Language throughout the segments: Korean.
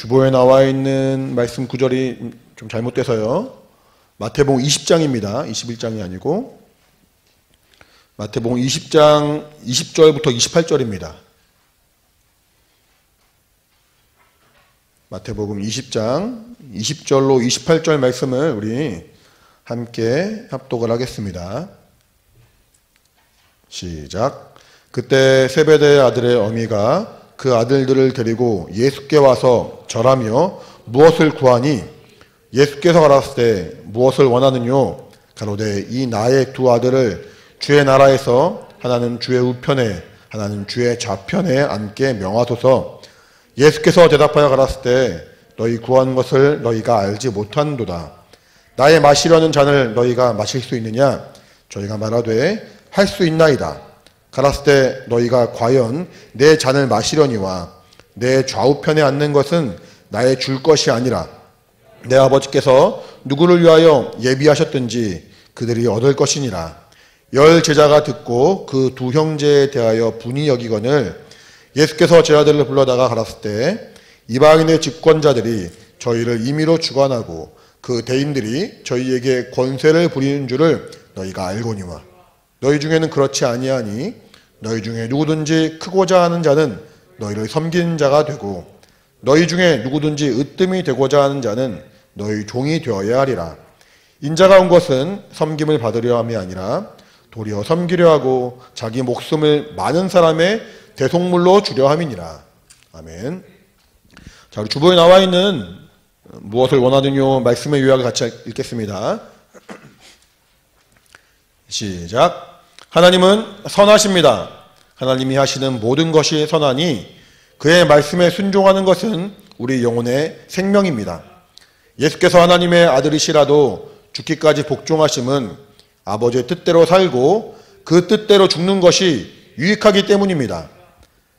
주보에 나와 있는 말씀 구절이 좀 잘못돼서요. 마태복음 20장입니다. 21장이 아니고 마태복음 20장 20절부터 28절입니다. 마태복음 20장 20절로 28절 말씀을 우리 함께 합독을 하겠습니다. 시작. 그때 세베대의 아들의 어미가 그 아들들을 데리고 예수께 와서 절하며 무엇을 구하니 예수께서 가라사대 때 무엇을 원하느뇨 가로되 이 나의 두 아들을 주의 나라에서 하나는 주의 우편에 하나는 주의 좌편에 앉게 명하소서. 예수께서 대답하여 가라사대 때 너희 구한 것을 너희가 알지 못한도다. 나의 마시려는 잔을 너희가 마실 수 있느냐? 저희가 말하되 할 수 있나이다. 가라사대 때 너희가 과연 내 잔을 마시려니와 내 좌우편에 앉는 것은 나의 줄 것이 아니라 내 아버지께서 누구를 위하여 예비하셨든지 그들이 얻을 것이니라. 열 제자가 듣고 그 두 형제에 대하여 분이 여기거늘 예수께서 제자들을 불러다가 가라사대 때 이방인의 집권자들이 저희를 임의로 주관하고 그 대인들이 저희에게 권세를 부리는 줄을 너희가 알거니와 너희 중에는 그렇지 아니하니 너희 중에 누구든지 크고자 하는 자는 너희를 섬기는 자가 되고 너희 중에 누구든지 으뜸이 되고자 하는 자는 너희 종이 되어야 하리라. 인자가 온 것은 섬김을 받으려 함이 아니라 도리어 섬기려 하고 자기 목숨을 많은 사람의 대속물로 주려 함이니라. 아멘. 자, 우리 주보에 나와 있는 무엇을 원하느뇨 말씀의 요약을 같이 읽겠습니다. 시작. 하나님은 선하십니다. 하나님이 하시는 모든 것이 선하니 그의 말씀에 순종하는 것은 우리 영혼의 생명입니다. 예수께서 하나님의 아들이시라도 죽기까지 복종하심은 아버지의 뜻대로 살고 그 뜻대로 죽는 것이 유익하기 때문입니다.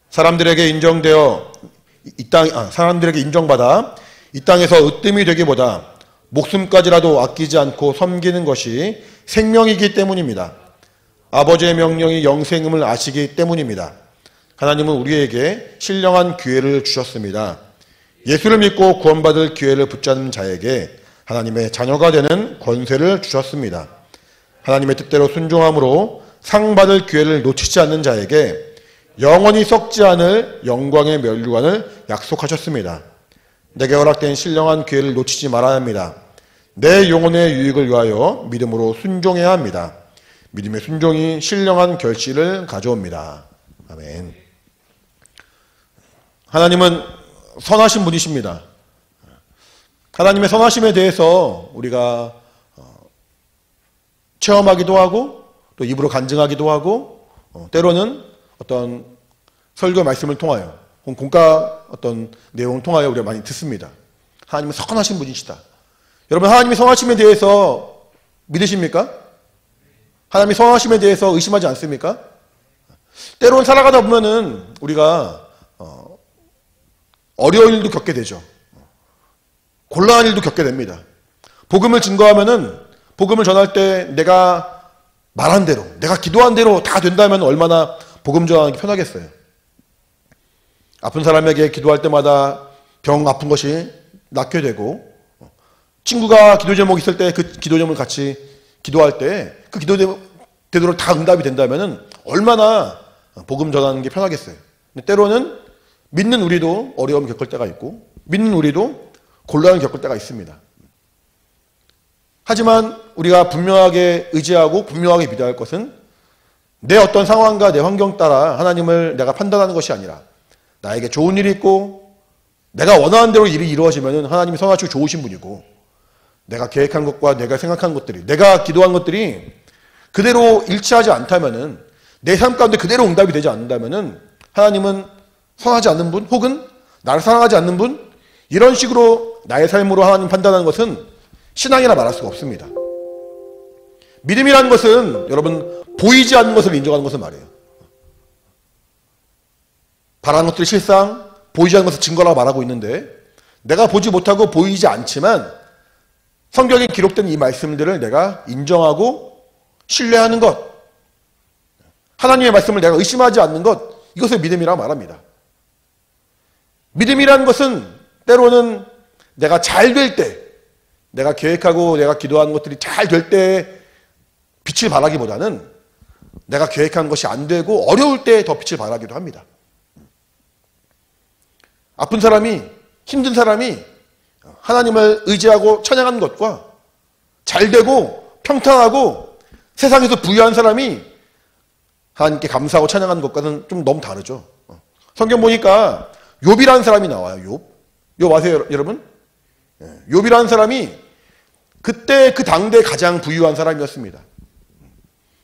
사람들에게 인정받아 이 땅에서 으뜸이 되기보다 목숨까지라도 아끼지 않고 섬기는 것이 생명이기 때문입니다. 아버지의 명령이 영생임을 아시기 때문입니다. 하나님은 우리에게 신령한 기회를 주셨습니다. 예수를 믿고 구원받을 기회를 붙잡는 자에게 하나님의 자녀가 되는 권세를 주셨습니다. 하나님의 뜻대로 순종함으로 상 받을 기회를 놓치지 않는 자에게 영원히 썩지 않을 영광의 면류관을 약속하셨습니다. 내게 허락된 신령한 기회를 놓치지 말아야 합니다. 내 영혼의 유익을 위하여 믿음으로 순종해야 합니다. 믿음의 순종이 신령한 결실을 가져옵니다. 아멘. 하나님은 선하신 분이십니다. 하나님의 선하심에 대해서 우리가 체험하기도 하고 또 입으로 간증하기도 하고 때로는 어떤 설교 말씀을 통하여 공과 어떤 내용을 통하여 우리가 많이 듣습니다. 하나님은 선하신 분이시다. 여러분, 하나님의 선하심에 대해서 믿으십니까? 하나님의 선하심에 대해서 의심하지 않습니까? 때로는 살아가다 보면은 우리가 어려운 일도 겪게 되죠. 곤란한 일도 겪게 됩니다. 복음을 증거하면은 복음을 전할 때 내가 말한 대로, 내가 기도한 대로 다 된다면 얼마나 복음 전하기 편하겠어요. 아픈 사람에게 기도할 때마다 병 아픈 것이 낫게 되고, 친구가 기도 제목 있을 때 그 기도 제목을 같이 기도할 때 그 기도 제목대로 다 응답이 된다면은 얼마나 복음 전하는 게 편하겠어요. 근데 때로는 믿는 우리도 어려움 겪을 때가 있고, 믿는 우리도 곤란을 겪을 때가 있습니다. 하지만 우리가 분명하게 의지하고 분명하게 믿어야 할 것은 내 어떤 상황과 내 환경 따라 하나님을 내가 판단하는 것이 아니라 나에게 좋은 일이 있고 내가 원하는 대로 일이 이루어지면 하나님이 선하시고 좋으신 분이고, 내가 계획한 것과 내가 생각한 것들이, 내가 기도한 것들이 그대로 일치하지 않다면은, 내 삶 가운데 그대로 응답이 되지 않는다면은 하나님은 선하지 않는 분, 혹은 나를 사랑하지 않는 분, 이런 식으로 나의 삶으로 하나님 판단하는 것은 신앙이라 말할 수가 없습니다. 믿음이라는 것은 여러분 보이지 않는 것을 인정하는 것을 말해요. 바라는 것들이 실상, 보이지 않는 것을 증거라고 말하고 있는데, 내가 보지 못하고 보이지 않지만 성경에 기록된 이 말씀들을 내가 인정하고 신뢰하는 것, 하나님의 말씀을 내가 의심하지 않는 것, 이것을 믿음이라고 말합니다. 믿음이라는 것은 때로는 내가 잘 될 때, 내가 계획하고 내가 기도하는 것들이 잘 될 때 빛을 발하기보다는 내가 계획한 것이 안 되고 어려울 때 더 빛을 발하기도 합니다. 아픈 사람이, 힘든 사람이 하나님을 의지하고 찬양하는 것과 잘 되고 평탄하고 세상에서 부유한 사람이 하나님께 감사하고 찬양하는 것과는 좀 너무 다르죠. 성경 보니까 욥이라는 사람이 나와요. 욥 아세요, 여러분? 욥이라는 사람이 그때 그 당대 가장 부유한 사람이었습니다.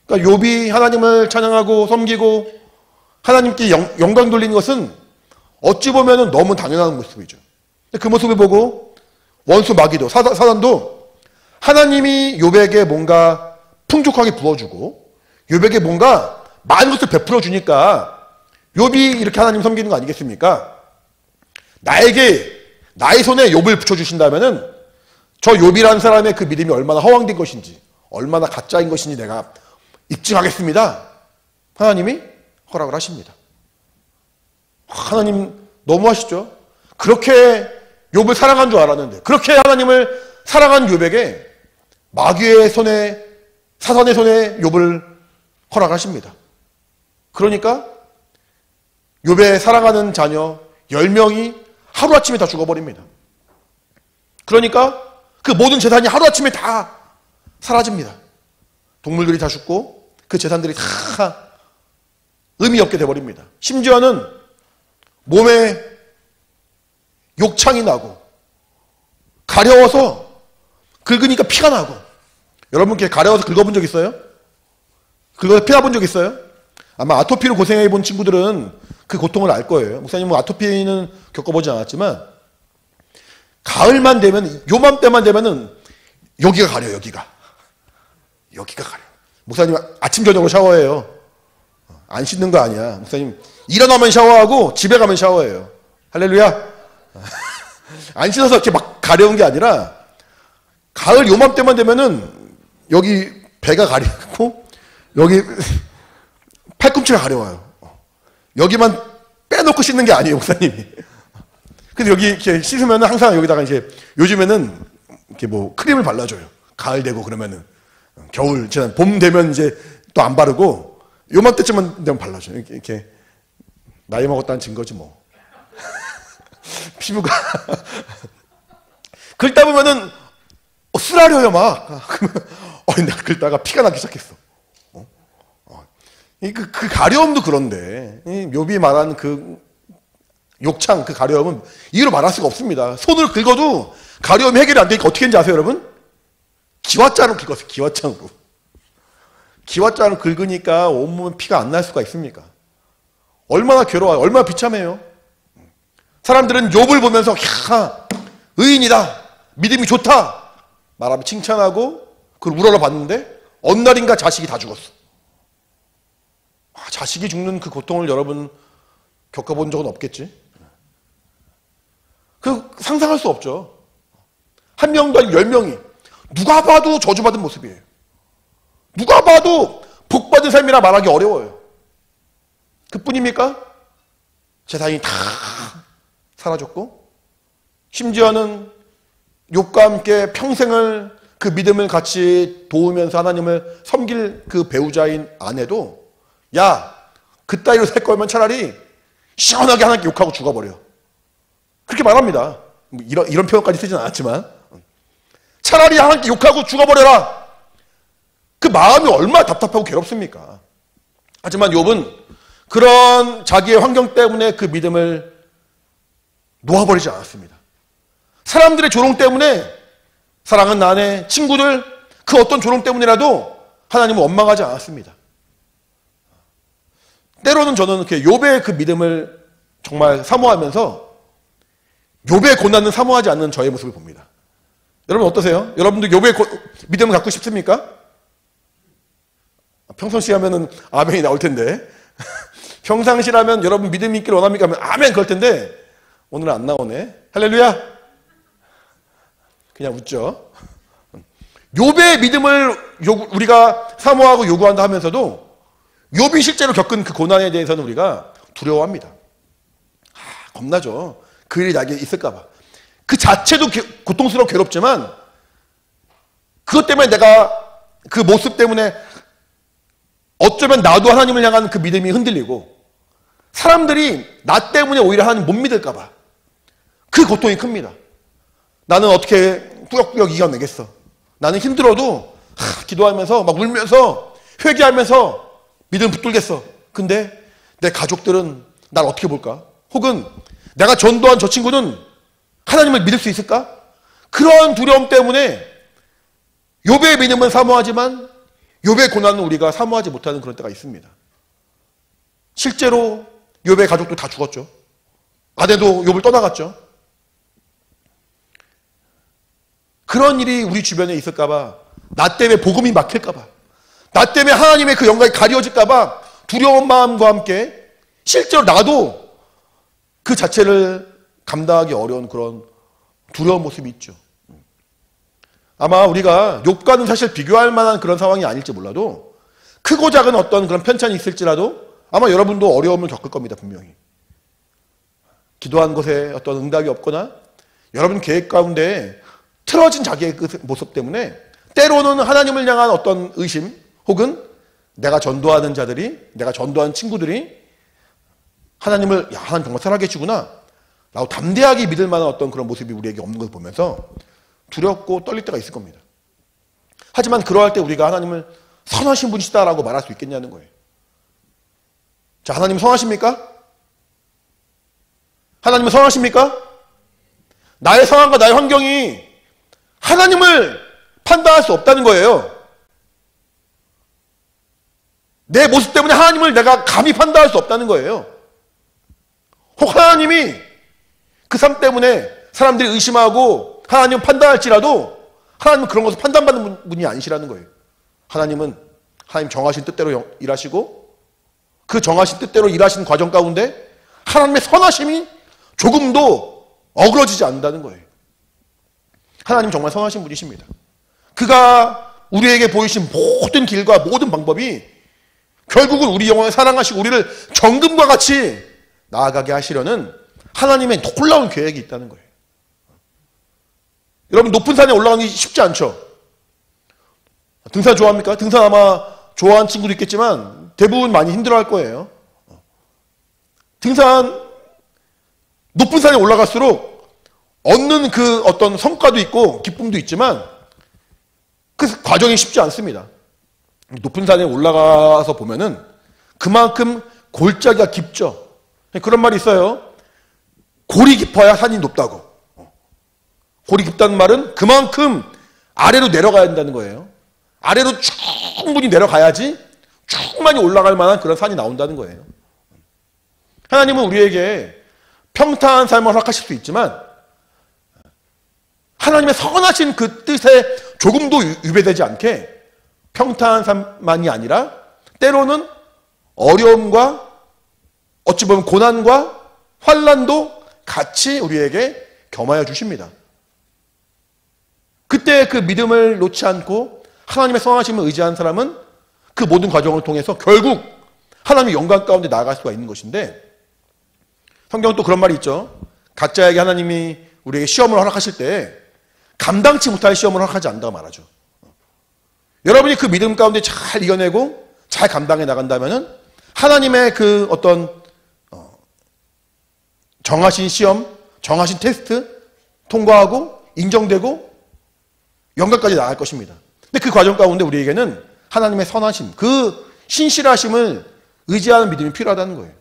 그러니까 욥이 하나님을 찬양하고 섬기고 하나님께 영광 돌리는 것은 어찌 보면 너무 당연한 모습이죠. 그 모습을 보고 원수 마귀도 사단도 하나님이 욥에게 뭔가 풍족하게 부어주고 욥에게 뭔가 많은 것을 베풀어 주니까 욥이 이렇게 하나님 섬기는 거 아니겠습니까? 나의 손에 욥을 붙여주신다면은 저 욥이라는 사람의 그 믿음이 얼마나 허황된 것인지, 얼마나 가짜인 것인지 내가 입증하겠습니다. 하나님이 허락을 하십니다. 하나님 너무하시죠? 그렇게 욥을 사랑한 줄 알았는데, 그렇게 하나님을 사랑한 욥에게 마귀의 손에, 사단의 손에 욥을 허락하십니다. 그러니까 욥의 사랑하는 자녀 10명이 하루아침에 다 죽어버립니다. 그러니까 그 모든 재산이 하루아침에 다 사라집니다. 동물들이 다 죽고 그 재산들이 다 의미 없게 돼버립니다. 심지어는 몸에 욕창이 나고 가려워서 긁으니까 피가 나고. 여러분 이렇게 가려워서 긁어본 적 있어요? 긁어서 피 나본 적 있어요? 아마 아토피로 고생해본 친구들은 그 고통을 알 거예요. 목사님은 아토피는 겪어보지 않았지만 가을만 되면, 요맘때만 되면은 여기가 가려요. 여기가 가려요. 목사님 아침 저녁으로 샤워해요. 안 씻는 거 아니야. 목사님 일어나면 샤워하고 집에 가면 샤워해요. 할렐루야. 안 씻어서 이렇게 막 가려운 게 아니라 가을 요맘때만 되면은 여기 배가 가리고 여기 팔꿈치가 가려워요. 여기만 빼놓고 씻는 게 아니에요, 목사님이. 근데 여기 이렇게 씻으면 항상 여기다가 이제 요즘에는 이렇게 뭐 크림을 발라줘요. 가을 되고 그러면은. 겨울, 봄 되면 이제 또 안 바르고 요맘때쯤만 되면 발라줘요. 이렇게 나이 먹었다는 증거지 뭐. 피부가. 긁다 보면은 쓰라려요, 막. 그러면 내가 긁다가 피가 나기 시작했어. 그 가려움도 그런데, 욥이 말하는 그 욕창, 그 가려움은 이유로 말할 수가 없습니다. 손을 긁어도 가려움이 해결이 안 되니까 어떻게 했는지 아세요, 여러분? 기왓자로 긁었어요, 기왓장으로. 기왓자로 긁으니까 온몸에 피가 안 날 수가 있습니까? 얼마나 괴로워요, 얼마나 비참해요. 사람들은 욥을 보면서, 야, 의인이다, 믿음이 좋다, 말하면 칭찬하고, 그걸 우러러 봤는데, 어느 날인가 자식이 다 죽었어. 자식이 죽는 그 고통을 여러분 겪어본 적은 없겠지? 상상할 수 없죠. 한 명도 아니고 10명이 누가 봐도 저주받은 모습이에요. 누가 봐도 복받은 삶이라 말하기 어려워요. 그뿐입니까? 재산이 다 사라졌고 심지어는 욥과 함께 평생을 그 믿음을 같이 도우면서 하나님을 섬길 그 배우자인 아내도 야, 그따위로 살 거면 차라리 시원하게 하나님께 욕하고 죽어버려. 그렇게 말합니다. 이런 표현까지 쓰진 않았지만 차라리 하나님께 욕하고 죽어버려라. 그 마음이 얼마나 답답하고 괴롭습니까? 하지만 욥은 그런 자기의 환경 때문에 그 믿음을 놓아버리지 않았습니다. 사람들의 조롱 때문에 사랑하는 아내, 친구들 그 어떤 조롱 때문이라도 하나님을 원망하지 않았습니다. 때로는 저는 이렇게 욥의 그 믿음을 정말 사모하면서 욥의 고난은 사모하지 않는 저의 모습을 봅니다. 여러분 어떠세요? 여러분도 욥의 믿음을 갖고 싶습니까? 평상시 하면은 아멘이 나올 텐데 평상시 하면 여러분 믿음이 있기를 원합니까? 하면 아멘 그럴 텐데 오늘은 안 나오네. 할렐루야. 그냥 웃죠. 욥의 믿음을 우리가 사모하고 요구한다 하면서도 욥이 실제로 겪은 그 고난에 대해서는 우리가 두려워합니다. 겁나죠. 그 일이 나에게 있을까 봐. 그 자체도 고통스럽고 괴롭지만 그것 때문에 내가 그 모습 때문에 어쩌면 나도 하나님을 향한 그 믿음이 흔들리고 사람들이 나 때문에 오히려 하나님 못 믿을까 봐 그 고통이 큽니다. 나는 어떻게 꾸역꾸역 이겨내겠어. 나는 힘들어도 기도하면서 막 울면서 회개하면서 믿음 붙들겠어. 근데 내 가족들은 날 어떻게 볼까? 혹은 내가 전도한 저 친구는 하나님을 믿을 수 있을까? 그런 두려움 때문에 욥의 믿음은 사모하지만 욥의 고난은 우리가 사모하지 못하는 그런 때가 있습니다. 실제로 욥의 가족도 다 죽었죠. 아내도 욥을 떠나갔죠. 그런 일이 우리 주변에 있을까 봐, 나 때문에 복음이 막힐까 봐, 나 때문에 하나님의 그 영광이 가려질까 봐 두려운 마음과 함께 실제로 나도 그 자체를 감당하기 어려운 그런 두려운 모습이 있죠. 아마 우리가 욥과는 사실 비교할 만한 그런 상황이 아닐지 몰라도 크고 작은 어떤 그런 편찬이 있을지라도 아마 여러분도 어려움을 겪을 겁니다. 분명히. 기도한 것에 어떤 응답이 없거나 여러분 계획 가운데 틀어진 자기의 그 모습 때문에 때로는 하나님을 향한 어떤 의심 혹은 내가 전도하는 자들이, 내가 전도하는 친구들이 하나님을, 야, 하나님 정말 살아계시구나 라고 담대하게 믿을 만한 어떤 그런 모습이 우리에게 없는 것을 보면서 두렵고 떨릴 때가 있을 겁니다. 하지만 그러할 때 우리가 하나님을 선하신 분이시다라고 말할 수 있겠냐는 거예요. 자, 하나님 선하십니까? 하나님은 선하십니까? 나의 상황과 나의 환경이 하나님을 판단할 수 없다는 거예요. 내 모습 때문에 하나님을 내가 감히 판단할 수 없다는 거예요. 혹 하나님이 그 삶 때문에 사람들이 의심하고 하나님을 판단할지라도 하나님은 그런 것을 판단받는 분이 아니시라는 거예요. 하나님은 하나님 정하신 뜻대로 일하시고 그 정하신 뜻대로 일하시는 과정 가운데 하나님의 선하심이 조금도 어그러지지 않는다는 거예요. 하나님 정말 선하신 분이십니다. 그가 우리에게 보이신 모든 길과 모든 방법이 결국은 우리 영혼을 사랑하시고 우리를 정금과 같이 나아가게 하시려는 하나님의 놀라운 계획이 있다는 거예요. 여러분, 높은 산에 올라가기 쉽지 않죠? 등산 좋아합니까? 등산 아마 좋아하는 친구도 있겠지만 대부분 많이 힘들어할 거예요. 등산, 높은 산에 올라갈수록 얻는 그 어떤 성과도 있고 기쁨도 있지만 그 과정이 쉽지 않습니다. 높은 산에 올라가서 보면은 그만큼 골짜기가 깊죠. 그런 말이 있어요. 골이 깊어야 산이 높다고. 골이 깊다는 말은 그만큼 아래로 내려가야 한다는 거예요. 아래로 충분히 내려가야지 충분히 올라갈 만한 그런 산이 나온다는 거예요. 하나님은 우리에게 평탄한 삶을 허락하실 수 있지만 하나님의 선하신 그 뜻에 조금도 유배되지 않게 평탄한 삶만이 아니라 때로는 어려움과 어찌 보면 고난과 환난도 같이 우리에게 겸하여 주십니다. 그때 그 믿음을 놓지 않고 하나님의 선하심을 의지한 사람은 그 모든 과정을 통해서 결국 하나님의 영광 가운데 나아갈 수가 있는 것인데, 성경은 또 그런 말이 있죠. 각자에게 하나님이 우리에게 시험을 허락하실 때 감당치 못할 시험을 허락하지 않는다고 말하죠. 여러분이 그 믿음 가운데 잘 이겨내고 잘 감당해 나간다면은 하나님의 그 어떤 정하신 시험, 정하신 테스트 통과하고 인정되고 영광까지 나갈 것입니다. 근데 그 과정 가운데 우리에게는 하나님의 선하심, 그 신실하심을 의지하는 믿음이 필요하다는 거예요.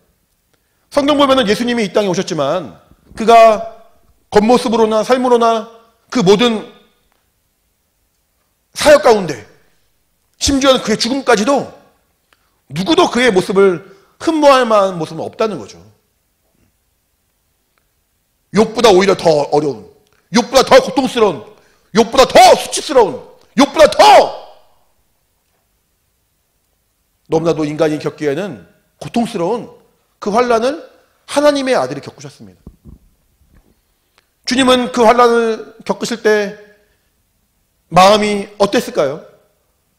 성경 보면은 예수님이 이 땅에 오셨지만 그가 겉모습으로나 삶으로나 그 모든 사역 가운데 심지어는 그의 죽음까지도 누구도 그의 모습을 흠모할 만한 모습은 없다는 거죠. 욥보다 오히려 더 어려운, 욥보다 더 고통스러운, 욥보다 더 수치스러운, 욥보다 더 너무나도 인간이 겪기에는 고통스러운 그 환난을 하나님의 아들이 겪으셨습니다. 주님은 그 환난을 겪으실 때 마음이 어땠을까요?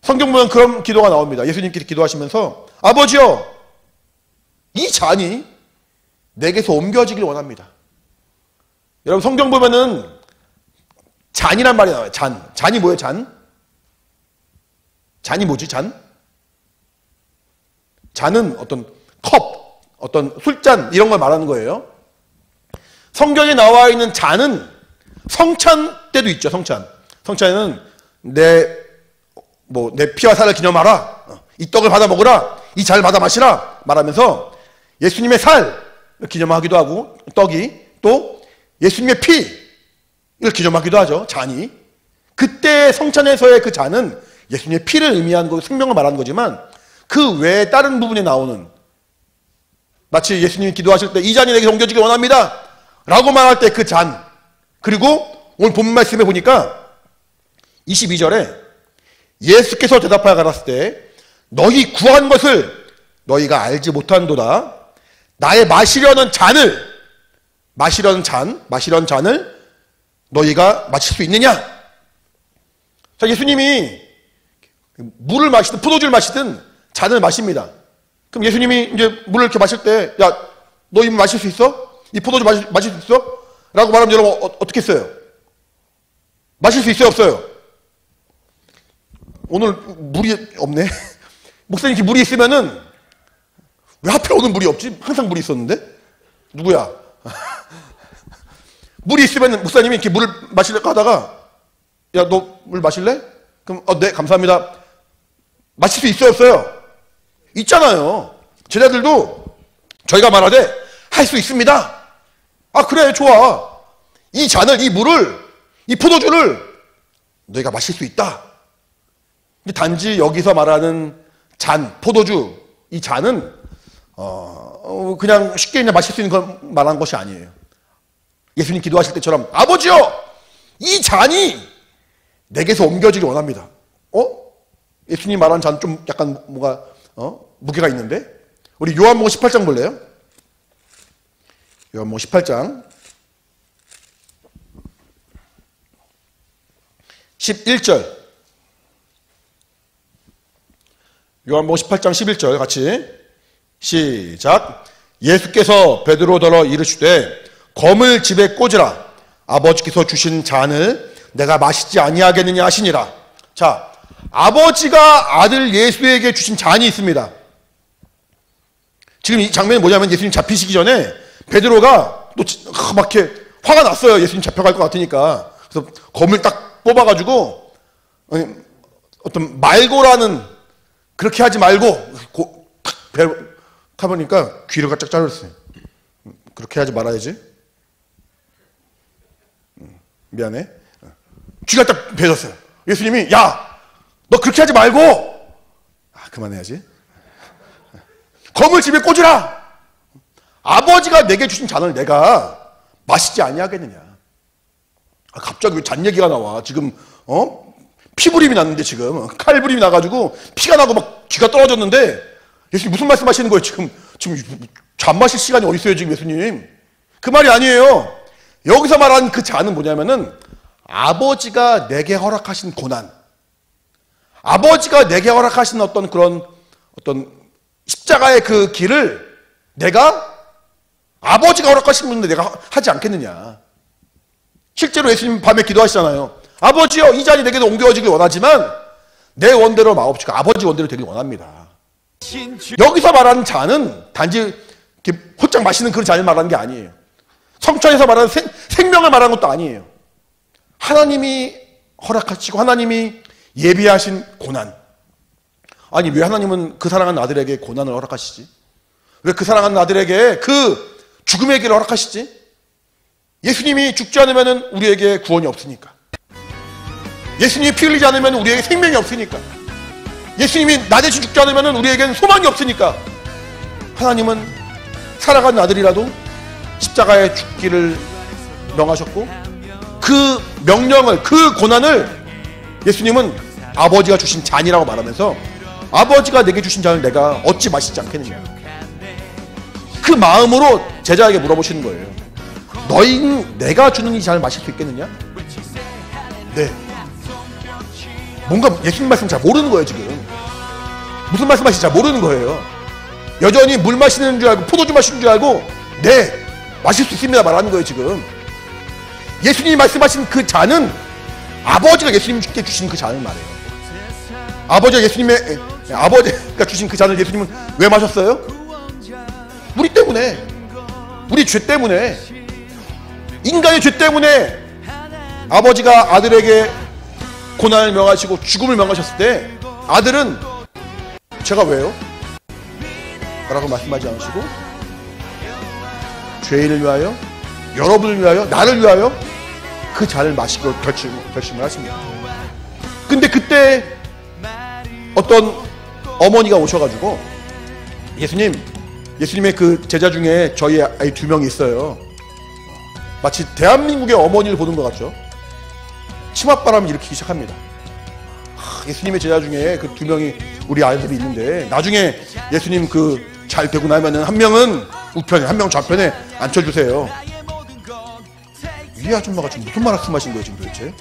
성경 보면 그런 기도가 나옵니다. 예수님께서 기도하시면서 아버지여, 이 잔이 내게서 옮겨지길 원합니다. 여러분, 성경 보면은 잔이란 말이 나와요. 잔이 뭐예요? 잔이 뭐지? 잔은 어떤 컵, 어떤 술잔 이런 걸 말하는 거예요. 성경에 나와 있는 잔은 성찬 때도 있죠. 성찬에는 내 피와 살을 기념하라. 이 떡을 받아 먹으라. 이 잔을 받아 마시라. 말하면서 예수님의 살을 기념하기도 하고, 떡이 또 예수님의 피를 기념하기도 하죠. 잔이. 그때 성찬에서의 그 잔은 예수님의 피를 의미하는 거고 생명을 말하는 거지만, 그 외에 다른 부분에 나오는, 마치 예수님이 기도하실 때 이 잔이 내게 옮겨지길 원합니다 라고 말할 때 그 잔, 그리고 오늘 본문 말씀에 보니까 22절에 예수께서 대답하여 가라사대 때 너희 구한 것을 너희가 알지 못한도다. 나의 마시려는 잔을 너희가 마실 수 있느냐? 자, 예수님이 물을 마시든 포도주를 마시든 잔을 마십니다. 그럼 예수님이 이제 물을 이렇게 마실 때, 야, 너 이 물 마실 수 있어? 이 포도주 마실 수 있어? 라고 말하면 여러분 어떻게 했어요? 마실 수 있어요? 없어요? 오늘 물이 없네. 목사님 이렇게 물이 있으면은 왜 하필 오늘 물이 없지? 항상 물이 있었는데? 누구야? 물이 있으면 목사님이 이렇게 물을 마시려고 하다가, 야, 너 물 마실래? 그럼 네, 감사합니다. 마실 수 있어요? 없어요? 있잖아요. 제자들도 저희가 말하되 할 수 있습니다. 아, 그래, 좋아. 이 잔을, 이 물을, 이 포도주를 너희가 마실 수 있다. 단지 여기서 말하는 잔, 포도주, 이 잔은 그냥 쉽게 그냥 마실 수 있는 걸 말하는 것이 아니에요. 예수님 기도하실 때처럼 아버지요, 이 잔이 내게서 옮겨지길 원합니다. 예수님 말하는 잔 좀 약간 뭐가 무게가 있는데? 우리 요한복음 18장 볼래요? 요한복음 18장 11절. 요한복음 18장 11절 같이 시작. 예수께서 베드로더러 이르시되 검을 집에 꽂으라. 아버지께서 주신 잔을 내가 마시지 아니하겠느냐 하시니라. 자, 아버지가 아들 예수에게 주신 잔이 있습니다. 지금 이 장면이 뭐냐면 예수님 잡히시기 전에 베드로가 또 막 이렇게 화가 났어요. 예수님 잡혀갈 것 같으니까. 그래서 검을 딱 뽑아가지고 어떤 말고라는, 그렇게 하지 말고 탁 타보니까 귀를 쫙 자르었어요. 그렇게 하지 말아야지. 미안해. 귀가 딱 베졌어요. 예수님이 야, 너 그렇게 하지 말고 그만해야지. 검을 집에 꽂으라. 아버지가 내게 주신 잔을 내가 마시지 아니하겠느냐. 갑자기 왜 잔 얘기가 나와? 지금 피부림이 났는데, 지금 칼부림이 나가지고 피가 나고 막 귀가 떨어졌는데 예수님 무슨 말씀하시는 거예요? 지금 잔 마실 시간이 어디 있어요 지금 예수님? 그 말이 아니에요. 여기서 말하는 그 잔은 뭐냐면은 아버지가 내게 허락하신 고난, 아버지가 내게 허락하신 어떤 십자가의 그 길을 내가, 아버지가 허락하신 분인데 내가 하지 않겠느냐. 실제로 예수님 밤에 기도하시잖아요. 아버지여, 이 잔이 내게도 옮겨지길 원하지만 내 원대로 마옵시고 아버지 원대로 되길 원합니다. 여기서 말하는 잔은 단지 이렇게 홀짝 마시는 그런 잔을 말하는 게 아니에요. 성찬에서 말하는 생명을 말하는 것도 아니에요. 하나님이 허락하시고 하나님이 예비하신 고난. 아니, 왜 하나님은 그 사랑하는 아들에게 고난을 허락하시지? 왜 그 사랑하는 아들에게 그 죽음의 길을 허락하시지? 예수님이 죽지 않으면 우리에게 구원이 없으니까. 예수님이 피 흘리지 않으면 우리에게 생명이 없으니까. 예수님이 나 대신 죽지 않으면 우리에게는 소망이 없으니까. 하나님은 사랑하는 아들이라도 십자가에 죽기를 명하셨고, 그 명령을, 그 고난을 예수님은 아버지가 주신 잔이라고 말하면서 아버지가 내게 주신 잔을 내가 어찌 마시지 않겠느냐. 그 마음으로 제자에게 물어보시는 거예요. 너희는 내가 주는 이 잔을 마실 수 있겠느냐? 네. 뭔가 예수님 말씀 잘 모르는 거예요 지금. 무슨 말씀하시는지 잘 모르는 거예요. 여전히 물 마시는 줄 알고 포도주 마시는 줄 알고 네, 마실 수 있습니다 말하는 거예요 지금. 예수님이 말씀하신 그 잔은 아버지가 예수님께 주신 그 잔을 말해요. 아버지가 주신 그 잔을 예수님은 왜 마셨어요? 우리 때문에, 우리 죄 때문에, 인간의 죄 때문에 아버지가 아들에게 고난을 명하시고 죽음을 명하셨을 때 아들은 제가 왜요? 라고 말씀하지 않으시고 죄인을 위하여, 여러분을 위하여, 나를 위하여 그 잔을 마시고 결심을 하십니다. 근데 그때 어떤 어머니가 오셔가지고 예수님의 그 제자 중에 저희 아이 2명이 있어요. 마치 대한민국의 어머니를 보는 것 같죠. 치맛바람을 일으키기 시작합니다. 예수님의 제자 중에 그 2명이 우리 아이들이 있는데 나중에 예수님 그 잘 되고 나면은 한 명은 우편에, 한 명은 좌편에 앉혀주세요. 이 아줌마가 지금 무슨 말씀하신 거예요 지금 도대체?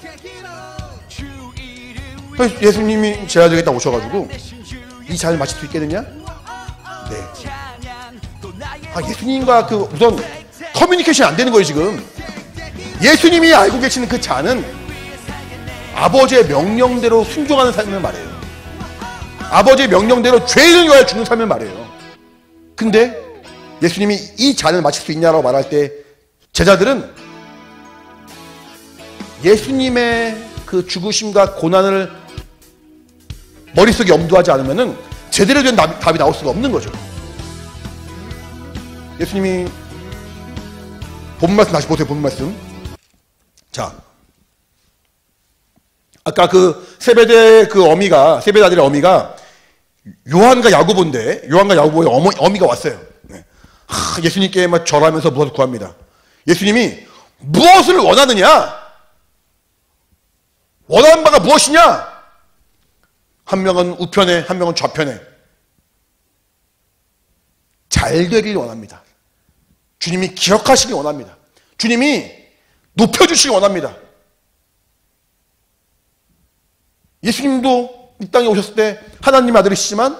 예수님이 제 아들에게 딱 오셔가지고 이 잔을 마실 수 있겠느냐? 네. 예수님과 그 우선 커뮤니케이션이 안 되는 거예요 지금. 예수님이 알고 계시는 그 잔은 아버지의 명령대로 순종하는 삶을 말해요. 아버지의 명령대로 죄인을 위하여 죽는 삶을 말해요. 근데 예수님이 이 잔을 마실 수 있냐라고 말할 때 제자들은 예수님의 그 죽으심과 고난을 머릿속에 염두하지 않으면은 제대로 된 답이 나올 수가 없는 거죠. 예수님이 본 말씀 다시 보세요. 본 말씀. 자, 아까 그 세베대 아들의 어미가 요한과 야고보인데, 요한과 야고보의 어미가 왔어요. 네. 예수님께 막 절하면서 무엇을 구합니다. 예수님이 무엇을 원하느냐? 원하는 바가 무엇이냐? 한 명은 우편에, 한 명은 좌편에. 잘 되길 원합니다. 주님이 기억하시길 원합니다. 주님이 높여주시길 원합니다. 예수님도 이 땅에 오셨을 때 하나님 아들이시지만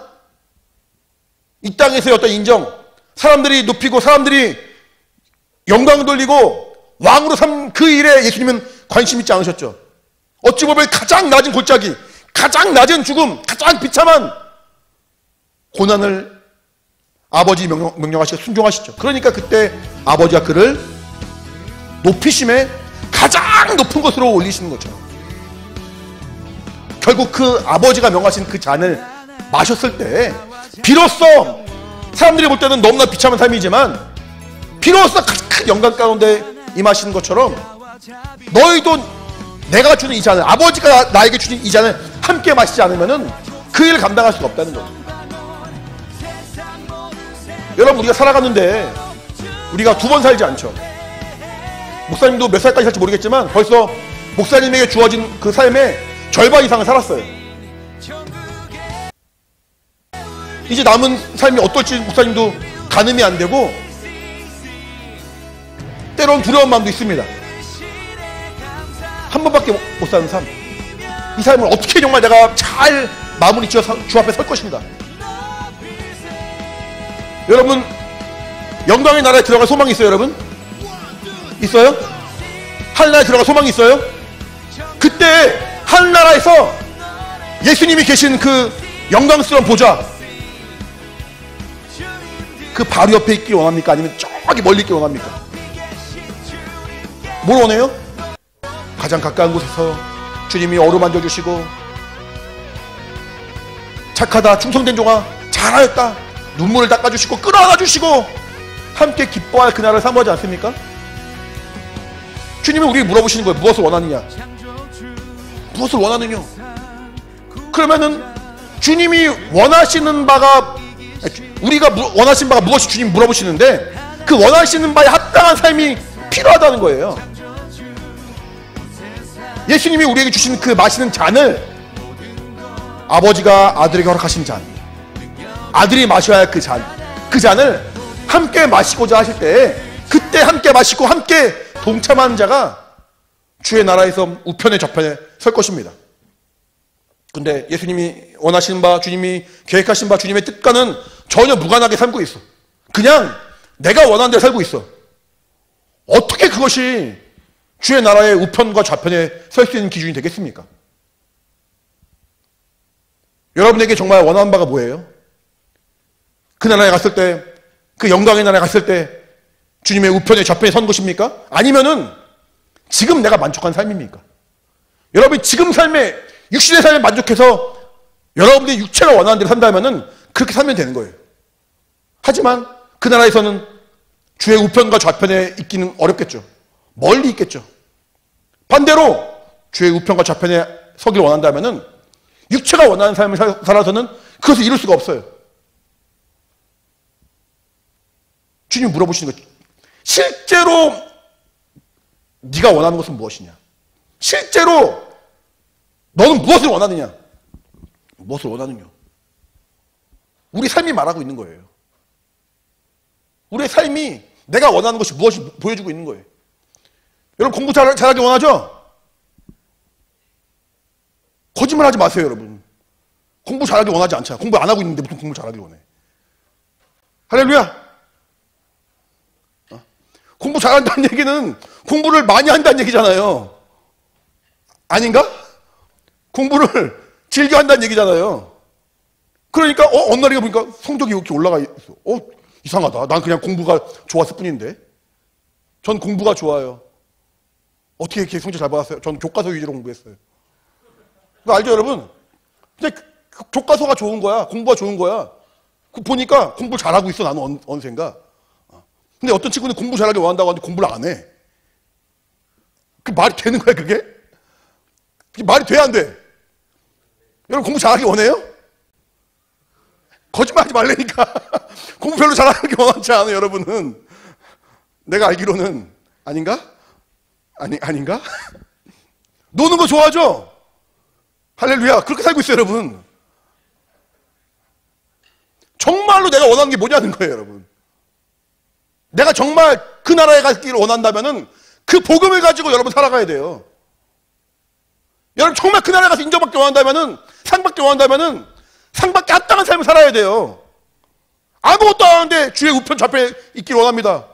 이 땅에서의 어떤 인정, 사람들이 높이고 사람들이 영광을 돌리고 왕으로 삼 그 일에 예수님은 관심 있지 않으셨죠. 어찌 보면 가장 낮은 골짜기, 가장 낮은 죽음, 가장 비참한 고난을 아버지 명령하시고 순종하시죠. 그러니까 그때 아버지가 그를 높이심에 가장 높은 곳으로 올리시는 것처럼 결국 그 아버지가 명하신 그 잔을 마셨을 때 비로소 사람들이 볼 때는 너무나 비참한 삶이지만 비로소 큰 영광 가운데 임하시는 것처럼 너희도 내가 주는 이 잔을, 아버지가 나에게 주는 이 잔을 함께 마시지 않으면은 그 일을 감당할 수가 없다는 거죠. 여러분, 우리가 살아가는데 우리가 2번 살지 않죠. 목사님도 몇 살까지 살지 모르겠지만 벌써 목사님에게 주어진 그 삶의 절반 이상을 살았어요. 이제 남은 삶이 어떨지 목사님도 가늠이 안 되고 때로는 두려운 마음도 있습니다. 한 번밖에 못 사는 삶, 이 삶을 어떻게 정말 내가 잘 마무리 지어서 주 앞에 설 것인가. 여러분, 영광의 나라에 들어갈 소망이 있어요? 여러분? 있어요? 하늘나라에 들어갈 소망이 있어요? 그때 하늘나라에서 예수님이 계신 그 영광스러운 보좌, 그 바로 옆에 있길 원합니까? 아니면 저기 멀리 있길 원합니까? 뭘 원해요? 가장 가까운 곳에서 주님이 어루만져 주시고 착하다, 충성된 종아, 잘하였다, 눈물을 닦아주시고 끌어안아 주시고 함께 기뻐할 그날을 사모하지 않습니까? 주님이 우리에게 물어보시는 거예요. 무엇을 원하느냐? 무엇을 원하느냐? 그러면은 주님이 원하시는 바가, 우리가 원하시는 바가 무엇이 주님 물어보시는데 그 원하시는 바에 합당한 삶이 필요하다는 거예요. 예수님이 우리에게 주신 그 마시는 잔을, 아버지가 아들에게 허락하신 잔, 아들이 마셔야 할 그 잔, 그 잔을 함께 마시고자 하실 때 그때 함께 마시고 함께 동참하는 자가 주의 나라에서 우편에 좌편에 설 것입니다. 근데 예수님이 원하시는 바, 주님이 계획하신 바, 주님의 뜻과는 전혀 무관하게 살고 있어. 그냥 내가 원하는 대로 살고 있어. 어떻게 그것이 주의 나라의 우편과 좌편에 설 수 있는 기준이 되겠습니까? 여러분에게 정말 원하는 바가 뭐예요? 그 나라에 갔을 때, 그 영광의 나라에 갔을 때 주님의 우편에 좌편에 선 것입니까? 아니면은 지금 내가 만족한 삶입니까? 여러분이 지금 삶에, 육신의 삶에 만족해서 여러분의 육체가 원하는 대로 산다면은 그렇게 살면 되는 거예요. 하지만 그 나라에서는 주의 우편과 좌편에 있기는 어렵겠죠. 멀리 있겠죠. 반대로 주의 우편과 좌편에 서기를 원한다면은 육체가 원하는 삶을 살아서는 그것을 이룰 수가 없어요. 주님이 물어보시는 거죠. 실제로 네가 원하는 것은 무엇이냐? 실제로 너는 무엇을 원하느냐? 무엇을 원하느냐? 우리 삶이 말하고 있는 거예요. 우리의 삶이 내가 원하는 것이 무엇이 보여주고 있는 거예요. 여러분 공부 잘하기 원하죠? 거짓말하지 마세요, 여러분. 공부 잘하기 원하지 않잖아. 공부 안 하고 있는데 무슨 공부 잘하기 원해? 할렐루야. 공부 잘한다는 얘기는 공부를 많이 한다는 얘기잖아요. 아닌가? 공부를 즐겨 한다는 얘기잖아요. 그러니까 어느 날에 보니까 성적이 이렇게 올라가 있어. 이상하다. 난 그냥 공부가 좋았을 뿐인데. 전 공부가 좋아요. 어떻게 이렇게 성적 잘 받았어요? 전 교과서 위주로 공부했어요. 그거 알죠, 여러분? 근데 교과서가 좋은 거야. 공부가 좋은 거야. 보니까 공부를 잘하고 있어, 나는 어느샌가. 근데 어떤 친구는 공부 잘하게 원한다고 하는데 공부를 안 해. 그 말이 되는 거야, 그게? 그게 말이 돼, 안 돼? 여러분 공부 잘하기 원해요? 거짓말하지 말라니까. 공부 별로 잘하기 원하지 않아요, 여러분은. 내가 알기로는 아닌가? 아닌가? 노는 거 좋아하죠? 할렐루야. 그렇게 살고 있어요, 여러분. 정말로 내가 원하는 게 뭐냐는 거예요, 여러분. 내가 정말 그 나라에 가기를 원한다면은 그 복음을 가지고 여러분 살아가야 돼요. 여러분 정말 그 나라에 가서 인정받기 원한다면은, 상받기 원한다면은 상받기 합당한 삶을 살아야 돼요. 아무것도 안 하는데 주의 우편 좌편에 있기를 원합니다.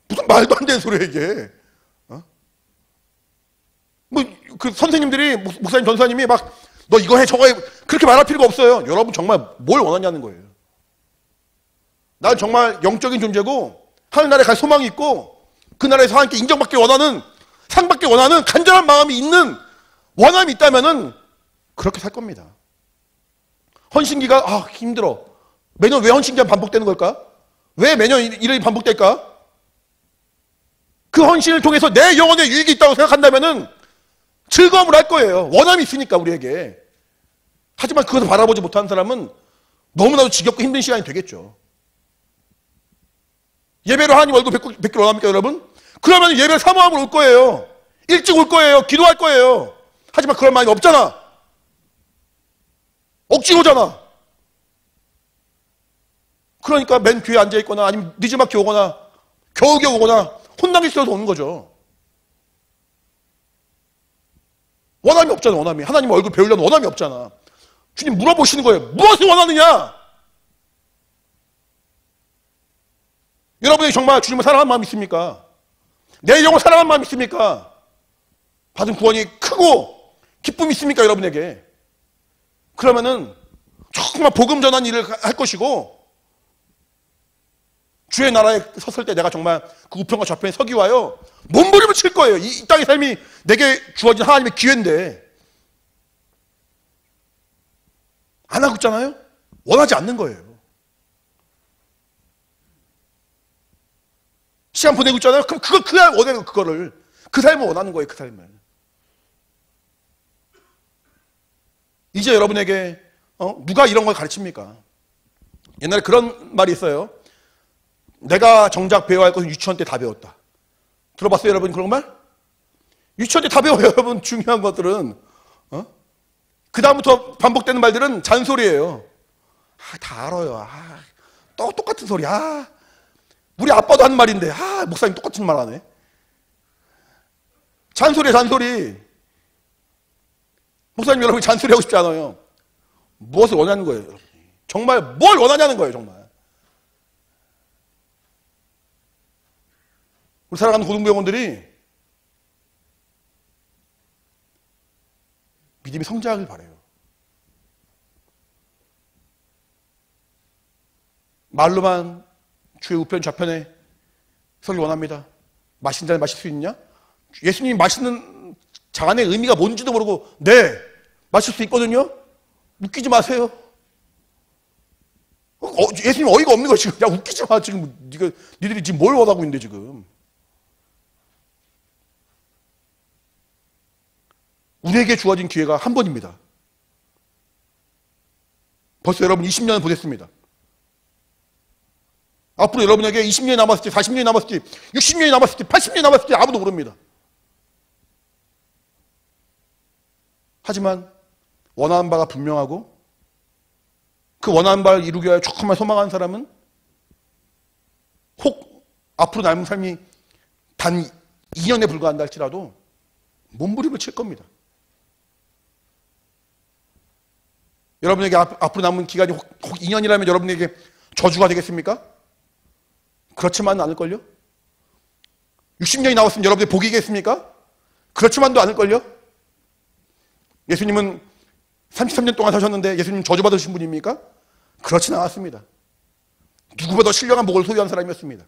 무슨 말도 안 되는 소리야 이게. 그 선생님들이, 목사님 전사님이 막 너 이거 해 저거 해 그렇게 말할 필요가 없어요. 여러분 정말 뭘 원하냐는 거예요. 난 정말 영적인 존재고 하늘나라에 갈 소망이 있고 그 나라에서 하나님께 인정받기 원하는, 상받기 원하는 간절한 마음이 있는, 원함이 있다면은 그렇게 살 겁니다. 헌신기가 힘들어. 매년 왜 헌신기가 반복되는 걸까? 왜 매년 이름이 반복될까? 그 헌신을 통해서 내 영혼에 유익이 있다고 생각한다면은 즐거움을 할 거예요. 원함이 있으니까 우리에게. 하지만 그것을 바라보지 못하는 사람은 너무나도 지겹고 힘든 시간이 되겠죠. 예배로 하나님 얼굴 뵙기를 원합니까, 여러분? 그러면 예배를 사모함으로 올 거예요. 일찍 올 거예요. 기도할 거예요. 하지만 그런 마음이 없잖아. 억지로잖아. 그러니까 맨 뒤에 앉아있거나 아니면 늦지막히 오거나 겨우겨우 오거나 혼나기 싫어서 오는 거죠. 원함이 없잖아, 원함이. 하나님 얼굴 배우려는 원함이 없잖아. 주님 물어보시는 거예요. 무엇을 원하느냐? 여러분이 정말 주님을 사랑하는 마음이 있습니까? 내 영을 사랑하는 마음이 있습니까? 받은 구원이 크고 기쁨이 있습니까, 여러분에게? 그러면은 정말 복음 전한 일을 할 것이고 주의 나라에 섰을 때 내가 정말 그 우편과 좌편에 서기 위하여 몸부림을 칠 거예요. 이 땅의 삶이 내게 주어진 하나님의 기회인데 안 하고 있잖아요? 원하지 않는 거예요. 시간 보내고 있잖아요? 그럼 그걸 원해요, 그거를. 그 삶을 원하는 거예요, 그 삶을. 이제 여러분에게 누가 이런 걸 가르칩니까? 옛날에 그런 말이 있어요. 내가 정작 배워야 할 것은 유치원 때 다 배웠다. 들어봤어요, 여러분, 그런 말? 유치원 때 다 배워요, 여러분. 중요한 것들은. 그 다음부터 반복되는 말들은 잔소리예요. 다 알아요. 똑같은 소리. 우리 아빠도 한 말인데, 목사님 똑같은 말 하네. 잔소리야, 잔소리. 목사님, 여러분 잔소리 하고 싶지 않아요. 무엇을 원하는 거예요, 여러분? 정말 뭘 원하냐는 거예요, 정말. 우리 사랑하는 고등부 영혼들이 믿음이 성장하길 바라요. 말로만 주의 우편 좌편에 서길 원합니다. 마신 잔을 마실 수 있냐? 예수님이 마시는 잔의 의미가 뭔지도 모르고 네, 마실 수 있거든요. 웃기지 마세요. 예수님 어이가 없는 거 지금. 야, 웃기지 마. 지금 니들이 지금 뭘 원하고 있는데 지금. 우리에게 주어진 기회가 한 번입니다. 벌써 여러분 20년을 보냈습니다. 앞으로 여러분에게 20년이 남았을지, 40년이 남았을지, 60년이 남았을지, 80년이 남았을지 아무도 모릅니다. 하지만 원하는 바가 분명하고 그 원하는 바를 이루기 위하여 조금만 소망하는 사람은 혹 앞으로 남은 삶이 단 2년에 불과한다 할지라도 몸부림을 칠 겁니다. 여러분에게 앞으로 남은 기간이 혹 2년이라면 여러분에게 저주가 되겠습니까? 그렇지만 않을걸요? 60년이 나왔으면 여러분의 복이겠습니까? 그렇지만도 않을걸요? 예수님은 33년 동안 사셨는데 예수님 저주받으신 분입니까? 그렇진 않았습니다. 누구보다 신령한 복을 소유한 사람이었습니다.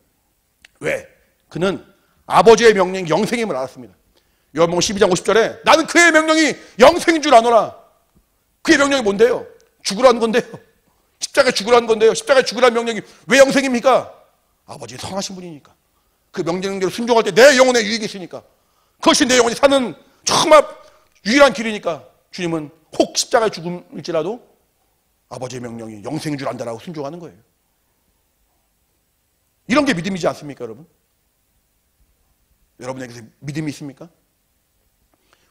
왜? 그는 아버지의 명령이 영생임을 알았습니다. 요한복음 12장 50절에 나는 그의 명령이 영생인 줄 아노라. 그의 명령이 뭔데요? 죽으라는 건데요. 십자가에 죽으라는 건데요. 십자가에 죽으라는 명령이 왜 영생입니까? 아버지 선하신 분이니까. 그 명령대로 순종할 때 내 영혼에 유익이 있으니까. 그것이 내 영혼이 사는 정말 유일한 길이니까 주님은 혹 십자가에 죽을지라도 아버지의 명령이 영생인 줄 안다라고 순종하는 거예요. 이런 게 믿음이지 않습니까, 여러분? 여러분에게서 믿음이 있습니까?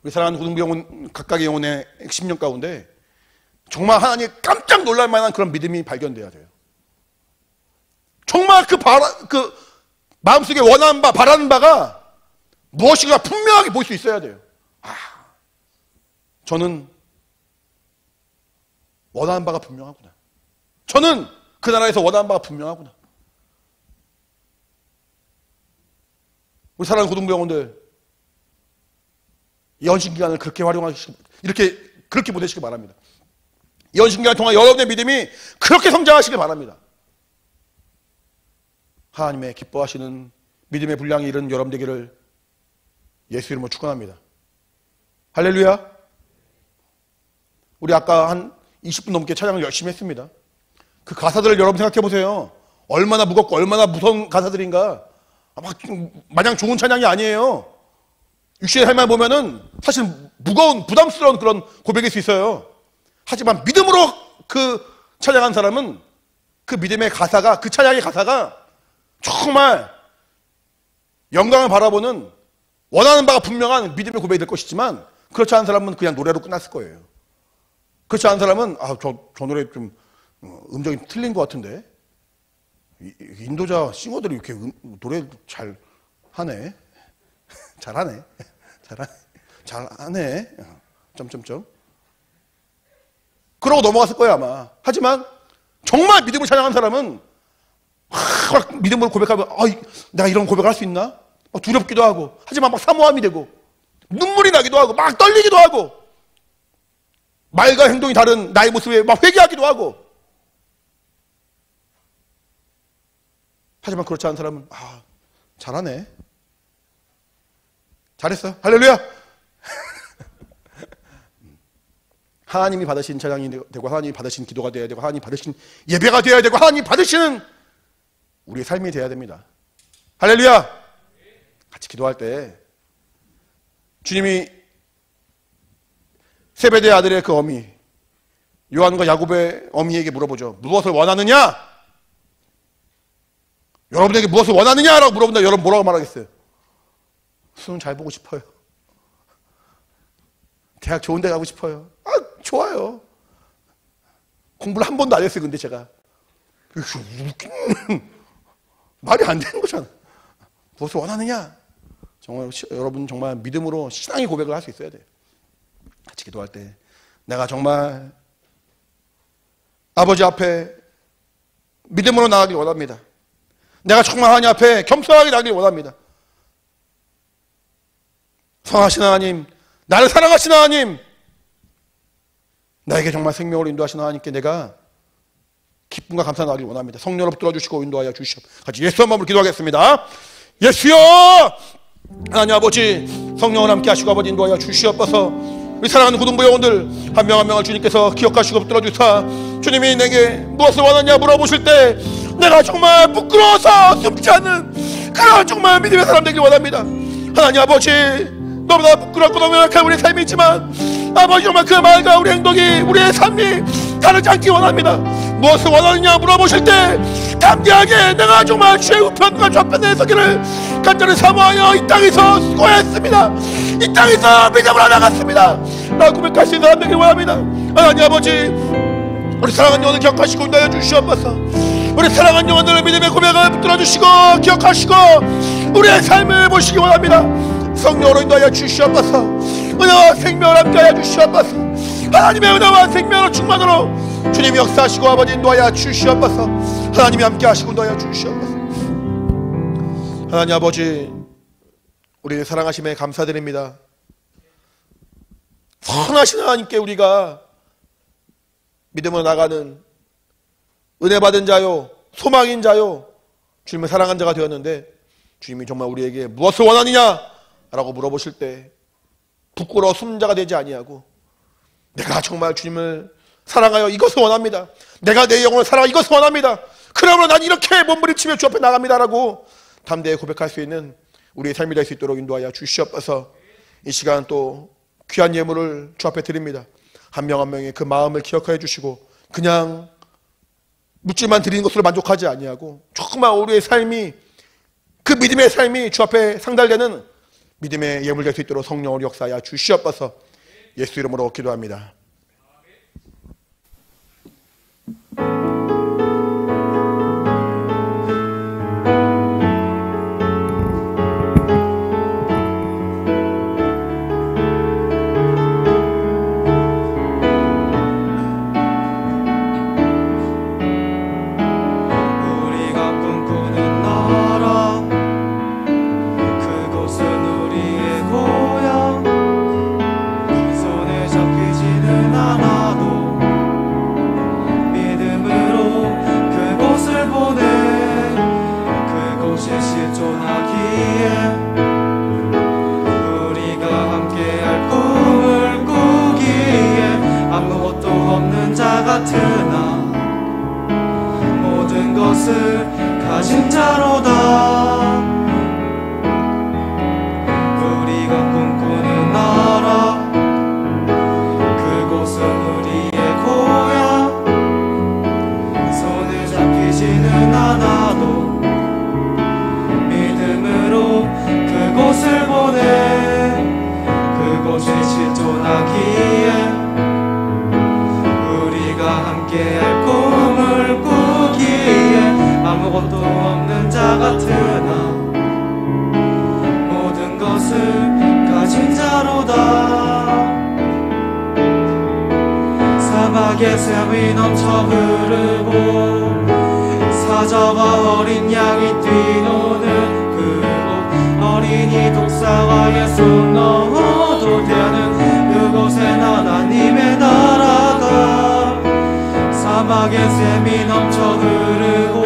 우리 사랑하는 고등부영혼 각각의 영혼의 10년 가운데 정말 하나님 깜짝 놀랄 만한 그런 믿음이 발견돼야 돼요. 정말 그 마음속에 원하는 바, 바라는 바가 무엇인가 분명하게 볼 수 있어야 돼요. 저는 원하는 바가 분명하구나. 저는 그 나라에서 원하는 바가 분명하구나. 우리 사랑하는 고등부영원들 이 연신기간을 그렇게 그렇게 보내시기 바랍니다. 이 연신기간 동안 여러분의 믿음이 그렇게 성장하시길 바랍니다. 하나님의 기뻐하시는 믿음의 분량이 이른 여러분 되기를 예수 이름으로 축원합니다. 할렐루야. 우리 아까 한 20분 넘게 찬양을 열심히 했습니다. 그 가사들을 여러분 생각해 보세요. 얼마나 무겁고 얼마나 무서운 가사들인가. 마냥 좋은 찬양이 아니에요. 육신의 삶을 보면은 사실 무거운 부담스러운 그런 고백일 수 있어요. 하지만 믿음으로 그 찬양한 사람은 그 믿음의 가사가, 그 찬양의 가사가 정말 영광을 바라보는 원하는 바가 분명한 믿음의 고백이 될 것이지만 그렇지 않은 사람은 그냥 노래로 끝났을 거예요. 그렇지 않은 사람은 저 노래 좀 음정이 틀린 것 같은데 인도자 싱어들이 이렇게 노래 잘 하네. 잘하네. 점점점. 그러고 넘어갔을 거예요 아마. 하지만 정말 믿음을 찬양한 사람은 믿음으로 고백하면 내가 이런 고백을 할 수 있나? 막 두렵기도 하고 하지만 막 사모함이 되고 눈물이 나기도 하고 막 떨리기도 하고 말과 행동이 다른 나의 모습에 막 회개하기도 하고 하지만 그렇지 않은 사람은 잘하네. 잘했어. 할렐루야. 하나님이 받으신 찬양이 되고 하나님이 받으신 기도가 되어야 되고 하나님이 받으신 예배가 되어야 되고 하나님이 받으시는 우리의 삶이 되어야 됩니다. 할렐루야. 같이 기도할 때 주님이 세베대 아들의 그 어미 요한과 야곱의 어미에게 물어보죠. 무엇을 원하느냐? 여러분에게 무엇을 원하느냐라고 물어본다. 여러분 뭐라고 말하겠어요? 수능 잘 보고 싶어요. 대학 좋은 데 가고 싶어요. 좋아요. 공부를 한 번도 안 했어요. 근데 제가 말이 안 되는 거잖아. 무엇을 원하느냐? 정말 여러분 정말 믿음으로 신앙의 고백을 할 수 있어야 돼요. 같이 기도할 때 내가 정말 아버지 앞에 믿음으로 나가길 원합니다. 내가 정말 하나님 앞에 겸손하게 나가길 원합니다. 선하신 하나님, 나를 사랑하신 하나님, 나에게 정말 생명을 인도하시는 하나님께 내가 기쁨과 감사 나가길 원합니다. 성령으로 붙들어 주시고 인도하여 주시옵. 같이 예수 한 마음으로 기도하겠습니다. 예수여, 하나님 아버지, 성령을 함께 하시고 아버지 인도하여 주시옵소서. 우리 사랑하는 고등부 영혼들 한 명 한 명을 주님께서 기억하시고 붙들어 주사 주님이 내게 무엇을 원하냐 물어보실 때 내가 정말 부끄러워서 숨지 않는 그런 정말 믿음의 사람 되길 원합니다. 하나님 아버지, 너무나 부끄럽고 너무나 약한 우리의 삶이지만 아버지 정말 그 말과 우리 행동이 우리의 삶이 다르지 않기 원합니다. 무엇을 원하느냐 물어보실 때 담대하게 내가 정말 주의 우편과 좌편에 서기를 간절히 사모하여 이 땅에서 수고했습니다. 이 땅에서 믿음으로 나갔습니다 라고 고백할 수 있는 사람 되길 원합니다. 하나님 아버지, 우리 사랑하는 영혼을 기억하시고 인도하여 주시옵소서. 우리 사랑하는 영혼들을 믿음의 고백을 붙들어 주시고 기억하시고 우리의 삶을 보시기 원합니다. 성령으로 인도하여 주시옵소서. 은혜와 생명을 함께하여 주시옵소서. 하나님의 은혜와 생명으로 충만으로 주님이 역사하시고 아버지 인도하여 주시옵소서. 하나님이 함께하시고 인도하여 주시옵소서. 하나님 아버지, 우리의 사랑하심에 감사드립니다. 선하신 하나님께 우리가 믿음으로 나가는 은혜 받은 자요, 소망인 자요, 주님을 사랑한 자가 되었는데 주님이 정말 우리에게 무엇을 원하느냐 라고 물어보실 때 부끄러워 숨자가 되지 아니하고 내가 정말 주님을 사랑하여 이것을 원합니다. 내가 내 영혼을 사랑하여 이것을 원합니다. 그러면 난 이렇게 몸부림치며 주 앞에 나갑니다 라고 담대히 고백할 수 있는 우리의 삶이 될 수 있도록 인도하여 주시옵소서. 이 시간 또 귀한 예물을 주 앞에 드립니다. 한 명 한 명의 그 마음을 기억하여 주시고 그냥 묻지만 드리는 것으로 만족하지 아니하고 정말 우리의 삶이 그 믿음의 삶이 주 앞에 상달되는 믿음의 예물 될 수 있도록 성령으로 역사하여 주시옵소서. 예수 이름으로 기도합니다. 가진 자로다. 우리가 꿈꾸는 나라, 그곳은 우리의 고향. 손에 잡히지는 않아도 믿음으로 그곳을 보내. 그곳이 실존하기에 우리가 함께할 꿈을 꾸기에 아무것도 없는 자 같으나 모든 것을 가진 자로다. 사막의 샘이 넘쳐 흐르고 사자와 어린 양이 뛰노는 그곳, 어린이 독사와 예수 넘어도 되는 그곳엔 하나님의 나라가. 사막의 샘이 넘쳐 흐르고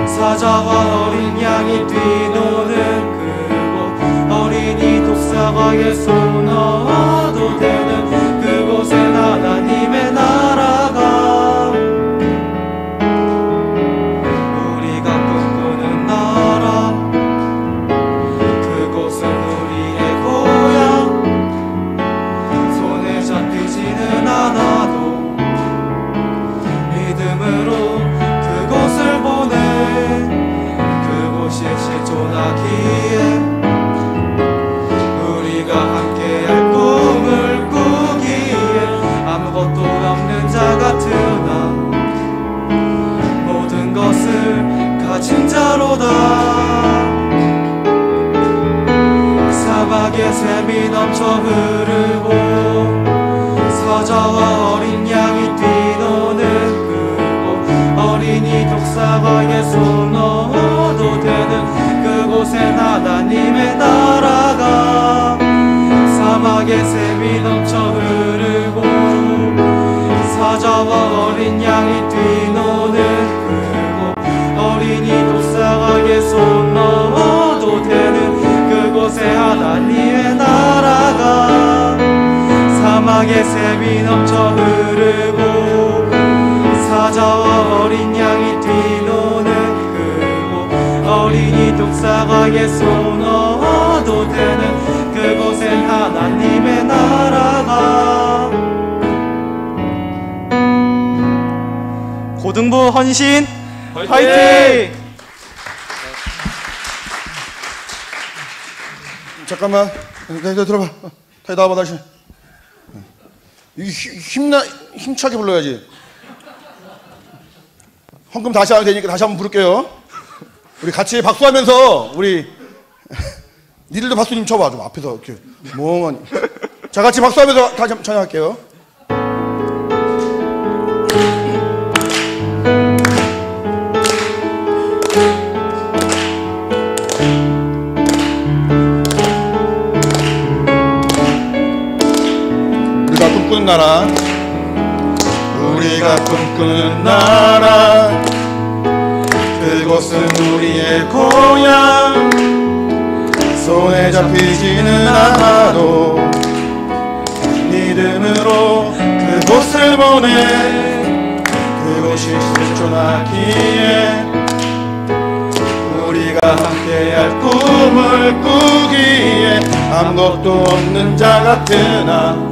사자와 어린 양이 뛰노는 그곳, 어린이 독사가 예수 넣어도 되는 그곳엔 하나님의 나라가. 우리가 꿈꾸는 나라, 그곳은 우리의 고향. 손에 잡히지는 않아도 믿음으로 그곳을 보내. 그곳이 실존하기에 우리가 함께할 꿈을 꾸기에 아무것도 없는 자 같으나 모든 것을 가진 자로다. 사막의 샘이 넘쳐 흐르고 사자와 어린 양이 뛰노는 어린이 독사가 예수 넣어도 되는 그곳엔 하나님의 나라가. 사막의 샘이 넘쳐 흐르고 어린 양이 뛰노는 그곳 어린이 독사가게 손 넣어도 되는 그곳에 하나님의 나라가 사막에 샘이 넘쳐 흐르고 사자와 어린 양이 뛰노는 그곳 어린이 독사가게 손 넣어도 되는 그곳엔 하나님의 나라가 고등부 헌신 화이팅! 잠깐만. 네, 들어봐. 다시 나와봐, 다시. 힘차게 불러야지. 헌금 다시 하면 되니까 다시 한번 부를게요. 우리 같이 박수하면서, 우리, 니들도 박수 좀 쳐봐. 좀 앞에서 이렇게. 멍하니. 자, 같이 박수하면서 다시 한번 찬양할게요. 꿈꾸는 나라, 우리가 꿈꾸는 나라, 그곳은 우리의 고향. 손에 잡히지는 않아도 믿음으로 그곳을 보내. 그곳이 실존하기에 우리가 함께할 꿈을 꾸기에 아무것도 없는 자 같으나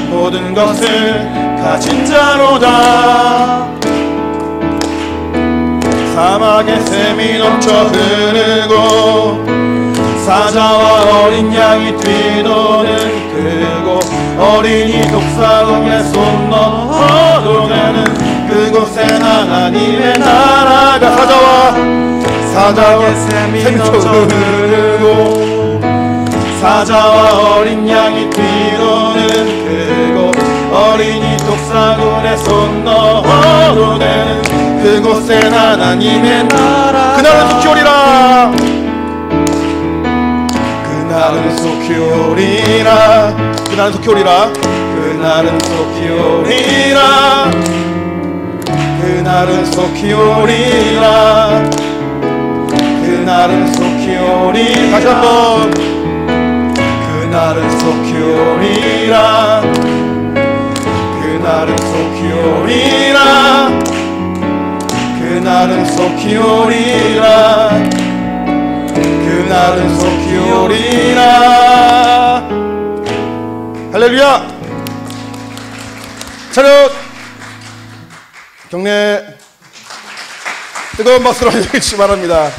모든 것을 가진 자로다. 사막에 샘이 넘쳐 흐르고 사자와 어린 양이 뛰노는 그곳 어린이 독사공에 손 넣어도 되는 그곳엔 하나님의 나라가 사자와 샘이 넘쳐 흐르고 사자와 어린 양이 뛰노는 그곳 어린이 독사군에 손 넣어도 되는 그곳엔 하나님의 나라. 그날은 속히 오리라. 그날은 속히 오리라. 그날은 속히 오리라. 그날은 속히 오리라. 그날은 속히 오리라. 그날은 속히 오리라. 다시 한번. 그날은 속히 오리라. 그날은 속히 오리라. 그날은 속히 오리라. 그날은 속히 오리라. 할렐루야. 차렷. 경례. 뜨거운 박수로 해주시기 바랍니다.